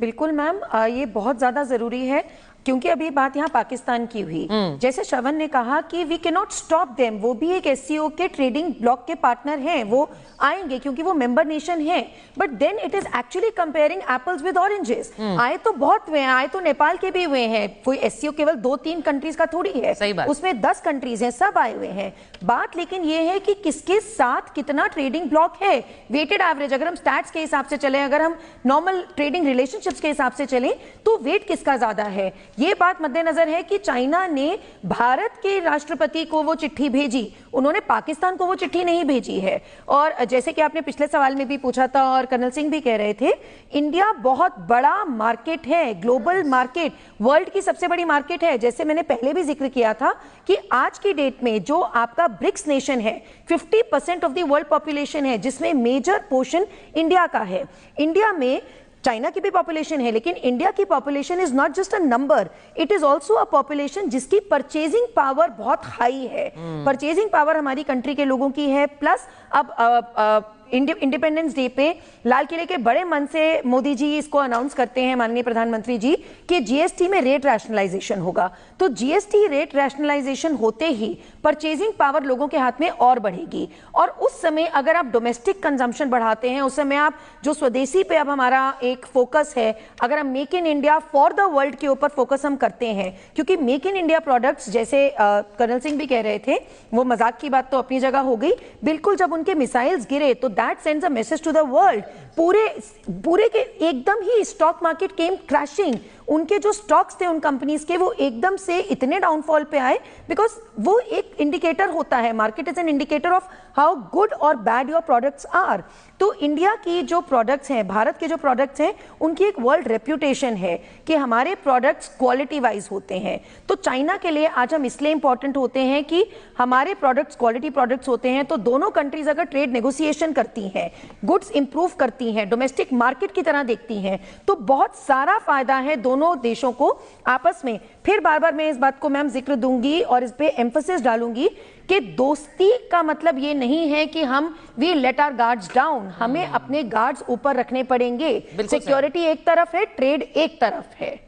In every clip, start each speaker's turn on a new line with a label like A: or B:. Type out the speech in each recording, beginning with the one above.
A: बिल्कुल मैम, ये बहुत ज्यादा जरूरी है क्योंकि अभी बात यहाँ पाकिस्तान की हुई। जैसे श्रवण ने कहा कि we can not stop them, वो भी एक एससीओ के ट्रेडिंग ब्लॉक के पार्टनर हैं, वो आएंगे क्योंकि वो मेंबर नेशन है। But then it is actually comparing apples with oranges. आए तो बहुत हुए हैं, आए तो नेपाल के भी हुए हैं, कोई एससीओ केवल 2-3 कंट्रीज का थोड़ी है, उसमें 10 कंट्रीज हैं, सब आए हुए हैं। बात लेकिन ये है कि किसके साथ कितना ट्रेडिंग ब्लॉक है। वेटेड एवरेज अगर हम स्टैट्स के हिसाब से चले, अगर हम नॉर्मल ट्रेडिंग रिलेशनशिप्स के हिसाब से चलें तो वेट किसका ज्यादा है। ये बात मद्देनजर है कि चाइना ने भारत के राष्ट्रपति को वो चिट्ठी भेजी, उन्होंने पाकिस्तान को वो चिट्ठी नहीं भेजी है। और जैसे कि आपने पिछले सवाल में भी पूछा था और कर्नल सिंह भी कह रहे थे, इंडिया बहुत बड़ा मार्केट है, ग्लोबल मार्केट, वर्ल्ड की सबसे बड़ी मार्केट है। जैसे मैंने पहले भी जिक्र किया था कि आज की डेट में जो आपका ब्रिक्स नेशन है, 50% ऑफ द वर्ल्ड पॉपुलेशन है, जिसमें मेजर पोर्शन इंडिया का है। इंडिया में चाइना की भी पॉपुलेशन है, लेकिन इंडिया की population is not just a number, it is also a population जिसकी परचेजिंग पावर बहुत हाई है। परचेजिंग पावर हमारी कंट्री के लोगों की है। प्लस अब इंडिपेंडेंस डे पे लाल किले के बड़े मन से मोदी जी इसको अनाउंस करते हैं, माननीय प्रधानमंत्री जी, कि जीएसटी में रेट रैशनलाइजेशन होगा। तो जीएसटी रेट रैशनलाइजेशन होते ही परचेजिंग पावर लोगों के हाथ में और बढ़ेगी। और उस समय अगर आप डोमेस्टिक कंजम्पशन बढ़ाते हैं, उस समय आप जो स्वदेशी पे अब हमारा एक फोकस है, अगर हम make in India for the world के ऊपर फोकस हम करते हैं, क्योंकि मेक इन इंडिया प्रोडक्ट्स, जैसे कर्नल सिंह भी कह रहे थे, वो मजाक की बात तो अपनी जगह हो गई, बिल्कुल जब उनके मिसाइल्स गिरे तो that sends a message to the world. पूरे के एकदम ही स्टॉक मार्केट केम क्रैशिंग। उनके जो स्टॉक्स थे उन कंपनीज के, वो एकदम से इतने डाउनफॉल पे आए, बिकॉज वो एक इंडिकेटर होता है, market is an indicator of how good और बैड योर प्रोडक्ट्स आर। तो इंडिया की जो प्रोडक्ट्स हैं, भारत के जो प्रोडक्ट्स हैं, उनकी एक वर्ल्ड रेप्यूटेशन है कि हमारे प्रोडक्ट्स क्वालिटी वाइज होते हैं। तो चाइना के लिए आज हम इसलिए इंपॉर्टेंट होते हैं कि हमारे प्रोडक्ट्स क्वालिटी प्रोडक्ट्स होते हैं। तो दोनों कंट्रीज अगर ट्रेड नेगोशिएशन करती हैं, गुड्स इंप्रूव करती हैं, डोमेस्टिक मार्केट की तरह देखती हैं, तो बहुत सारा फायदा है दोनों देशों को आपस में। फिर बार बार मैं इस बात को मैम जिक्र दूंगी और इस पे एम्फेसिस डालूंगी कि दोस्ती का मतलब ये नहीं है कि हम we let our guards down, हमें अपने गार्ड्स ऊपर रखने पड़ेंगे। सिक्योरिटी एक तरफ है, ट्रेड एक तरफ है।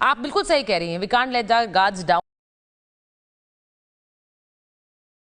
B: आप बिल्कुल सही कह रही हैं, we can't let our guards down.